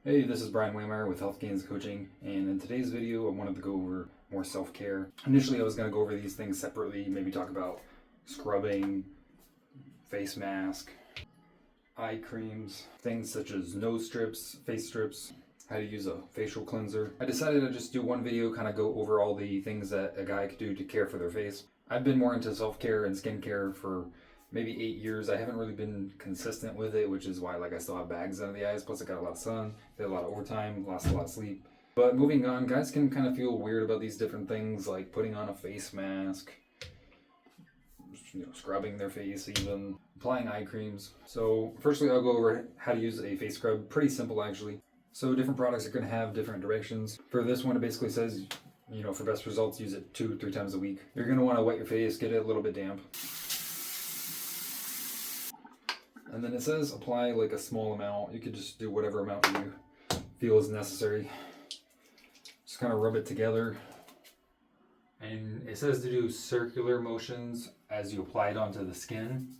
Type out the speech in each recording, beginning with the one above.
Hey, this is Brian Waymeyer with Health Gains Coaching, and in today's video I wanted to go over more self-care. Initially I was going to go over these things separately, maybe talk about scrubbing, face mask, eye creams, things such as nose strips, face strips, how to use a facial cleanser. I decided to just do one video, kind of go over all the things that a guy could do to care for their face. I've been more into self-care and skincare for maybe 8 years. I haven't really been consistent with it, which is why I still have bags under the eyes. Plus I got a lot of sun, did a lot of overtime, lost a lot of sleep. But moving on, guys can kind of feel weird about these different things, like putting on a face mask, scrubbing their face, even applying eye creams. So firstly, I'll go over how to use a face scrub. Pretty simple, actually. So different products are going to have different directions. For this one, it basically says, for best results, use it 2-3 times a week. You're going to want to wet your face, get it a little bit damp. And then it says apply like a small amount. You could just do whatever amount you feel is necessary. Just kind of rub it together. And it says to do circular motions as you apply it onto the skin.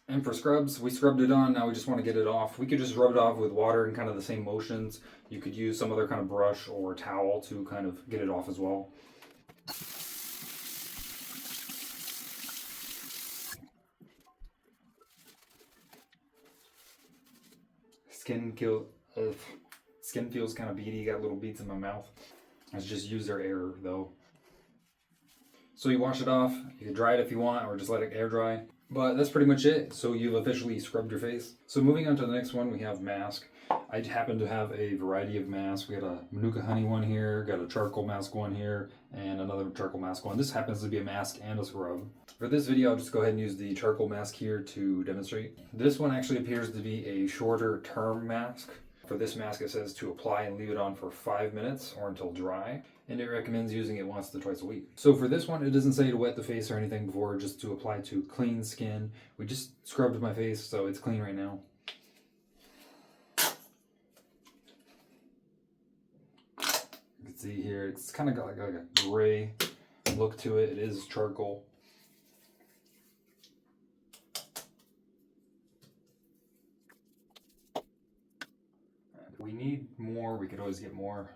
And for scrubs, we scrubbed it on, now we just want to get it off. We could just rub it off with water in kind of the same motions. You could use some other kind of brush or towel to kind of get it off as well. Skin feels kind of beady, got little beads in my mouth. Let's just use their air though. So you wash it off, you can dry it if you want, or just let it air dry. But that's pretty much it. So you've officially scrubbed your face. So moving on to the next one, we have mask. I happen to have a variety of masks. We got a Manuka honey one here, got a charcoal mask one here, and another charcoal mask one. This happens to be a mask and a scrub. For this video, I'll just go ahead and use the charcoal mask here to demonstrate. This one actually appears to be a shorter term mask. For this mask, it says to apply and leave it on for 5 minutes or until dry, and it recommends using it once to twice a week. So for this one, it doesn't say to wet the face or anything before, just to apply to clean skin. We just scrubbed my face, so it's clean right now. You can see here, it's kind of got like a gray look to it. It is charcoal. We need more, we could always get more.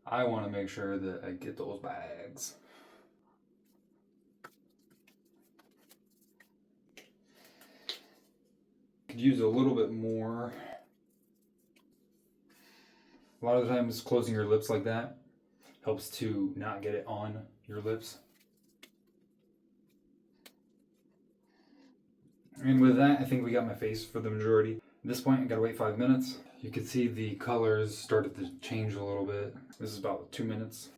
I want to make sure that I get those bags. Could use a little bit more. A lot of the times closing your lips like that helps to not get it on your lips. And with that, I think we got my face for the majority. At this point, I gotta wait 5 minutes. You can see the colors started to change a little bit. This is about 2 minutes.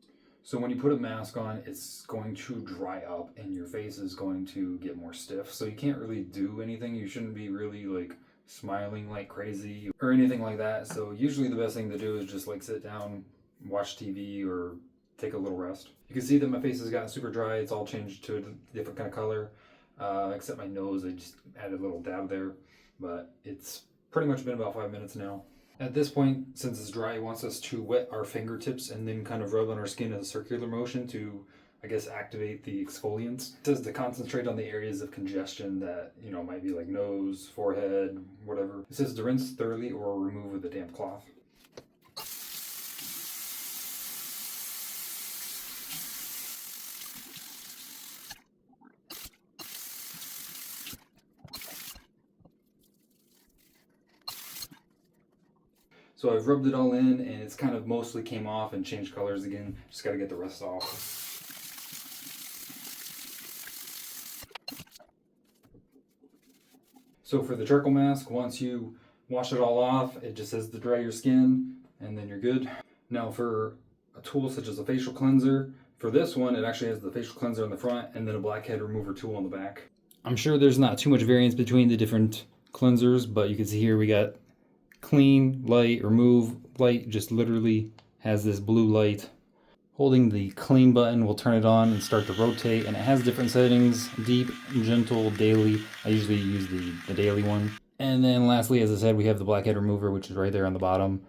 So when you put a mask on, it's going to dry up and your face is going to get more stiff. So you can't really do anything. You shouldn't be really smiling like crazy or anything like that. So usually the best thing to do is just sit down, watch TV, or take a little rest. You can see that my face has gotten super dry. It's all changed to a different kind of color. Except my nose, I just added a little dab there. But it's pretty much been about 5 minutes now. At this point, since it's dry, it wants us to wet our fingertips and then kind of rub on our skin in a circular motion to, activate the exfoliants. It says to concentrate on the areas of congestion that, might be like nose, forehead, whatever. It says to rinse thoroughly or remove with a damp cloth. So I've rubbed it all in and it's kind of mostly came off and changed colors again. Just got to get the rest off. So for the charcoal mask, once you wash it all off, it just says to dry your skin and then you're good. Now for a tool such as a facial cleanser, for this one, it actually has the facial cleanser on the front and then a blackhead remover tool on the back. I'm sure there's not too much variance between the different cleansers, but you can see here we got clean, light, remove. Light just literally has this blue light. Holding the clean button will turn it on and start to rotate, and it has different settings: deep, gentle, daily. I usually use the daily one. And then lastly, as I said, we have the blackhead remover, which is right there on the bottom.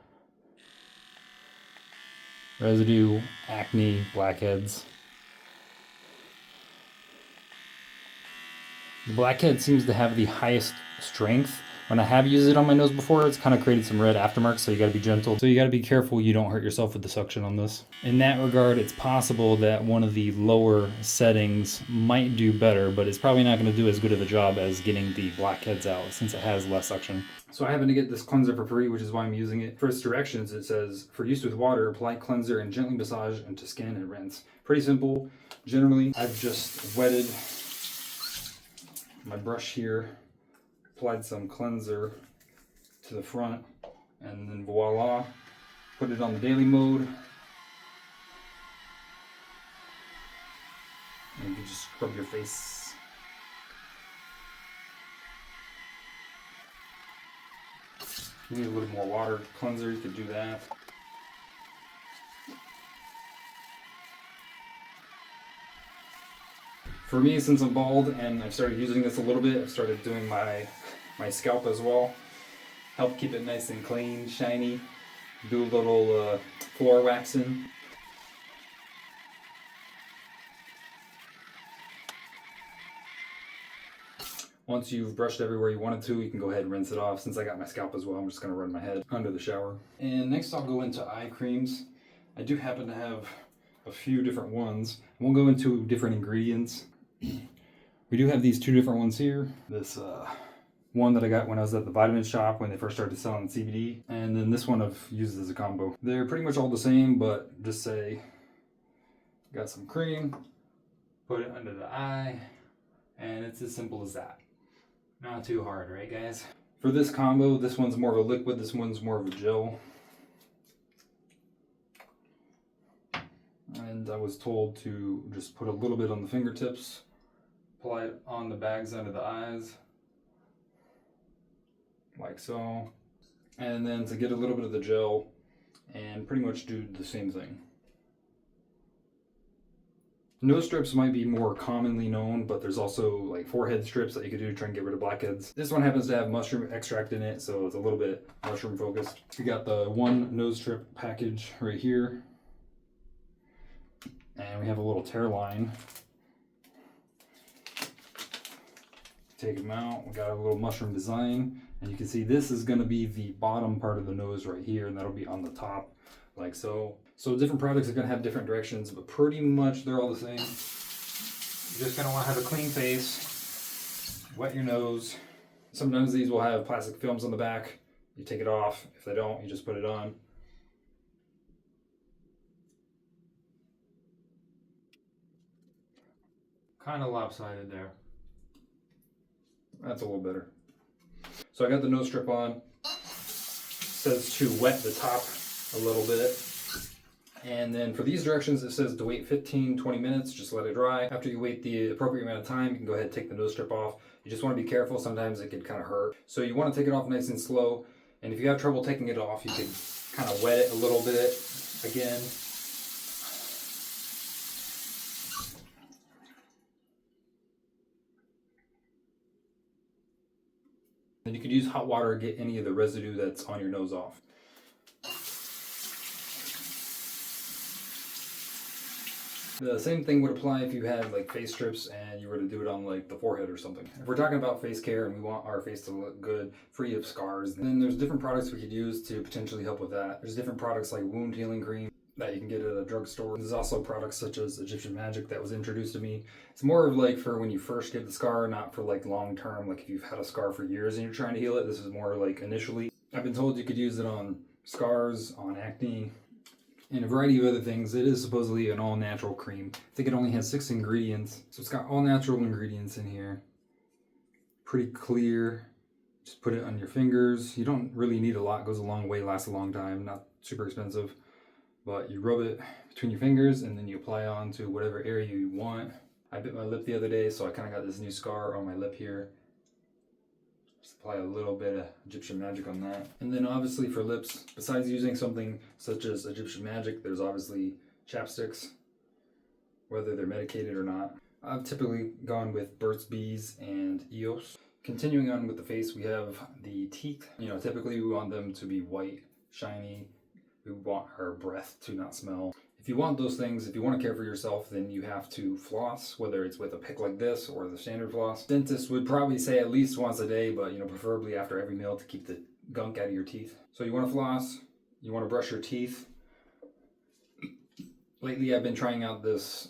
Residue, acne, blackheads. The blackhead seems to have the highest strength. When I have used it on my nose before, it's kind of created some red aftermarks, so you gotta be gentle. So you gotta be careful you don't hurt yourself with the suction on this. In that regard, it's possible that one of the lower settings might do better, but it's probably not gonna do as good of a job as getting the blackheads out since it has less suction. So I happen to get this cleanser for free, which is why I'm using it. First directions, it says, for use with water, apply cleanser and gently massage into skin and rinse. Pretty simple. Generally, I've just wetted my brush here, applied some cleanser to the front, and then voila, put it on the daily mode. And you can just scrub your face. If you need a little more water cleanser, you could do that. For me, since I'm bald and I've started using this a little bit, I've started doing my scalp as well. Help keep it nice and clean, shiny. Do a little floor waxing. Once you've brushed everywhere you wanted to, you can go ahead and rinse it off. Since I got my scalp as well, I'm just going to run my head under the shower. And next I'll go into eye creams. I do happen to have a few different ones. I won't go into different ingredients. We do have these two different ones here. This one that I got when I was at the vitamin shop when they first started selling CBD. And then this one I've used as a combo. They're pretty much all the same, but just say, got some cream, put it under the eye, and it's as simple as that. Not too hard, right guys? For this combo, this one's more of a liquid, this one's more of a gel. And I was told to just put a little bit on the fingertips, apply it on the bags under the eyes, like so. And then to get a little bit of the gel and pretty much do the same thing. Nose strips might be more commonly known, but there's also like forehead strips that you could do to try and get rid of blackheads. This one happens to have mushroom extract in it, so it's a little bit mushroom focused. We got the one nose strip package right here. And we have a little tear line. Take them out. We got a little mushroom design. And you can see this is going to be the bottom part of the nose right here, and that'll be on the top, like so. So different products are going to have different directions, but pretty much they're all the same. You're just going to want to have a clean face, wet your nose. Sometimes these will have plastic films on the back. You take it off. If they don't, you just put it on. Kind of lopsided there. That's a little better. So I got the nose strip on. It says to wet the top a little bit. And then for these directions, it says to wait 15-20 minutes, just let it dry. After you wait the appropriate amount of time, you can go ahead and take the nose strip off. You just want to be careful, sometimes it can kind of hurt. So you want to take it off nice and slow. And if you have trouble taking it off, you can kind of wet it a little bit again. Then you could use hot water to get any of the residue that's on your nose off. The same thing would apply if you had like face strips and you were to do it on like the forehead or something. If we're talking about face care and we want our face to look good, free of scars, then there's different products we could use to potentially help with that. There's different products like wound healing cream that you can get at a drugstore. There's also products such as Egyptian Magic that was introduced to me. It's more of like for when you first get the scar, not for like long term, like if you've had a scar for years and you're trying to heal it. This is more like initially. I've been told you could use it on scars, on acne, and a variety of other things. It is supposedly an all-natural cream. I think it only has 6 ingredients. So it's got all natural ingredients in here. Pretty clear. Just put it on your fingers. You don't really need a lot. It goes a long way, lasts a long time. Not super expensive. But you rub it between your fingers and then you apply on to whatever area you want. I bit my lip the other day, so I kind of got this new scar on my lip here. Just apply a little bit of Egyptian Magic on that. And then obviously for lips, besides using something such as Egyptian Magic, there's obviously chapsticks, whether they're medicated or not. I've typically gone with Burt's Bees and EOS. Continuing on with the face, we have the teeth. You know, typically we want them to be white, shiny. We want our breath to not smell. If you want those things, if you want to care for yourself, then you have to floss, whether it's with a pick like this or the standard floss. Dentist would probably say at least once a day, but preferably after every meal to keep the gunk out of your teeth. So you want to floss, you want to brush your teeth. Lately I've been trying out this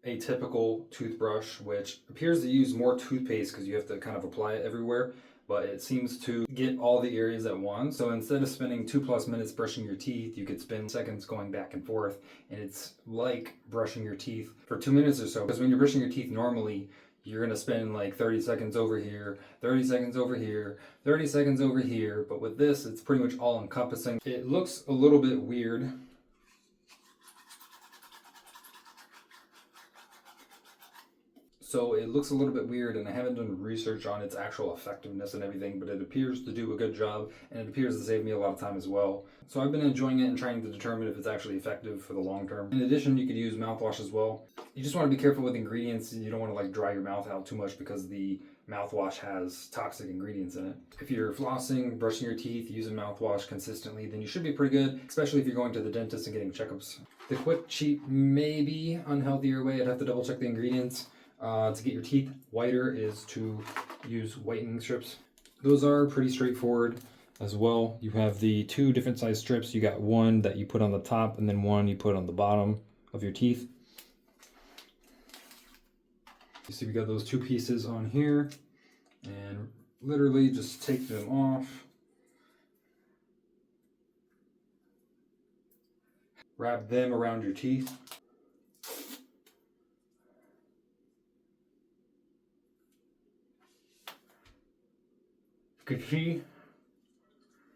Atypical Toothbrush, which appears to use more toothpaste because you have to kind of apply it everywhere, but it seems to get all the areas at once. So instead of spending 2+ minutes brushing your teeth, you could spend seconds going back and forth, and it's like brushing your teeth for 2 minutes or so. Because when you're brushing your teeth normally, you're going to spend like 30 seconds over here, 30 seconds over here, 30 seconds over here, but with this, it's pretty much all encompassing. It looks a little bit weird. So it looks a little bit weird, and I haven't done research on its actual effectiveness and everything, but it appears to do a good job, and it appears to save me a lot of time as well. So I've been enjoying it and trying to determine if it's actually effective for the long term. In addition, you could use mouthwash as well. You just want to be careful with ingredients. You don't want to like dry your mouth out too much because the mouthwash has toxic ingredients in it. If you're flossing, brushing your teeth, using mouthwash consistently, then you should be pretty good, especially if you're going to the dentist and getting checkups. The quick, cheap, maybe unhealthier way, I'd have to double check the ingredients. To get your teeth whiter is to use whitening strips. Those are pretty straightforward as well. You have the 2 different size strips. You got one that you put on the top and then one you put on the bottom of your teeth. You see we got those 2 pieces on here, and literally just take them off. Wrap them around your teeth. You can see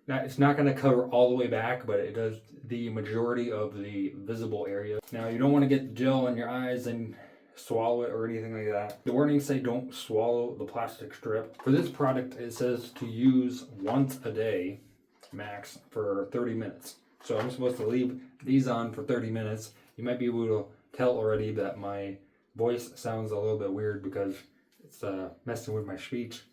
that it's not going to cover all the way back, but it does the majority of the visible area. Now you don't want to get the gel in your eyes and swallow it or anything like that. The warnings say don't swallow the plastic strip. For this product, it says to use once a day max for 30 minutes. So I'm supposed to leave these on for 30 minutes. You might be able to tell already that my voice sounds a little bit weird because it's messing with my speech.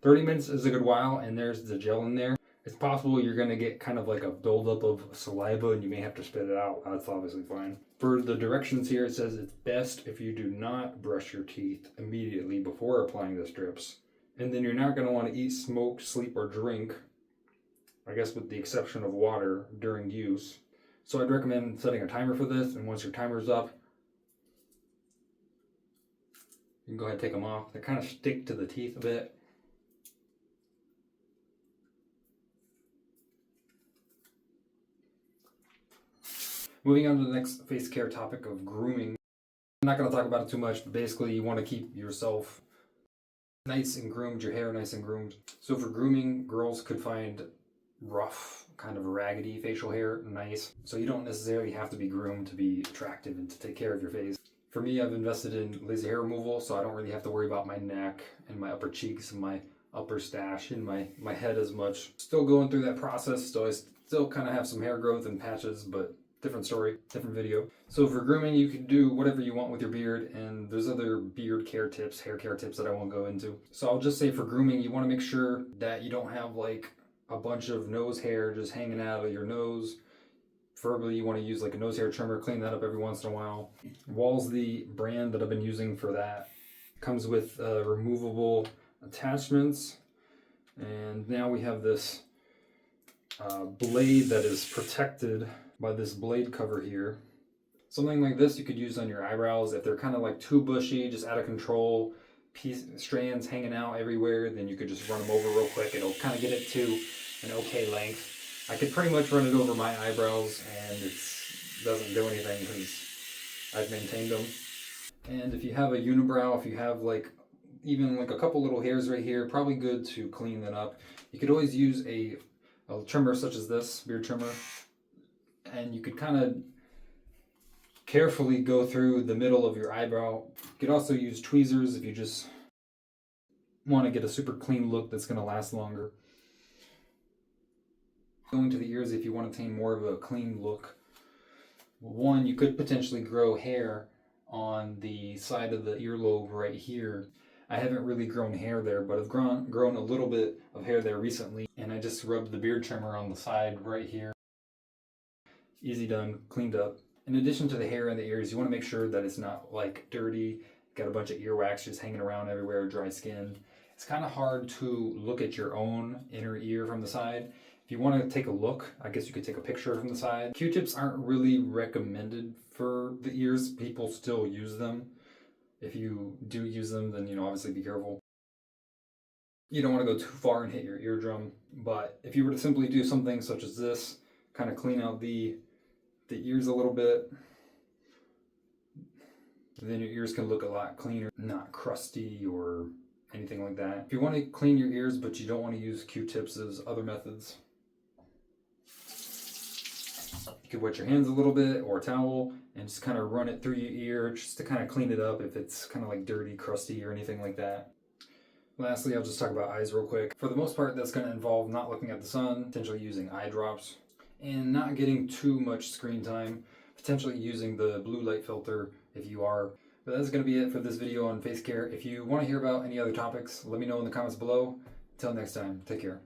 30 minutes is a good while, and there's the gel in there. It's possible you're going to get kind of like a buildup of saliva and you may have to spit it out. That's obviously fine. For the directions here, it says it's best if you do not brush your teeth immediately before applying the strips. And then you're not going to want to eat, smoke, sleep, or drink, I guess with the exception of water, during use. So I'd recommend setting a timer for this, and once your timer's up, you can go ahead and take them off. They kind of stick to the teeth a bit. Moving on to the next face care topic of grooming. I'm not going to talk about it too much, but basically you want to keep yourself nice and groomed, your hair nice and groomed. So for grooming, girls could find rough, kind of raggedy facial hair nice. So you don't necessarily have to be groomed to be attractive and to take care of your face. For me, I've invested in laser hair removal, so I don't really have to worry about my neck and my upper cheeks and my upper stash and my head as much. Still going through that process, so I still kind of have some hair growth and patches, but different story, different video. So for grooming, you can do whatever you want with your beard, and there's other beard care tips, hair care tips that I won't go into. So I'll just say for grooming, you want to make sure that you don't have like a bunch of nose hair just hanging out of your nose. Preferably you want to use like a nose hair trimmer, clean that up every once in a while. Wall's the brand that I've been using for that. Comes with removable attachments, and now we have this blade that is protected by this blade cover here. Something like this you could use on your eyebrows if they're kind of like too bushy, just out of control, strands hanging out everywhere, then you could just run them over real quick. It'll kind of get it to an okay length. I could pretty much run it over my eyebrows and it doesn't do anything because I've maintained them. And if you have a unibrow, if you have like even like a couple little hairs right here, probably good to clean that up. You could always use a trimmer such as this, beard trimmer, and you could kind of carefully go through the middle of your eyebrow. You could also use tweezers if you just want to get a super clean look that's going to last longer. Going to the ears, if you want to attain more of a clean look, one, you could potentially grow hair on the side of the earlobe right here. I haven't really grown hair there, but I've grown a little bit of hair there recently, and I just rubbed the beard trimmer on the side right here. Easy done, cleaned up. In addition to the hair and the ears, you want to make sure that it's not like dirty, got a bunch of earwax just hanging around everywhere, dry skin. It's kind of hard to look at your own inner ear from the side. If you want to take a look, I guess you could take a picture from the side. Q-tips aren't really recommended for the ears. People still use them. If you do use them, then obviously be careful. You don't want to go too far and hit your eardrum, but if you were to simply do something such as this, kind of clean out the ears a little bit, then your ears can look a lot cleaner, not crusty or anything like that. If you want to clean your ears but you don't want to use Q-tips, there's other methods. You could wet your hands a little bit or a towel and just kind of run it through your ear just to kind of clean it up if it's kind of like dirty, crusty, or anything like that. Lastly, I'll just talk about eyes real quick. For the most part, that's going to involve not looking at the sun, potentially using eye drops, and not getting too much screen time, potentially using the blue light filter if you are. But that's going to be it for this video on face care. If you want to hear about any other topics, let me know in the comments below. Until next time, take care.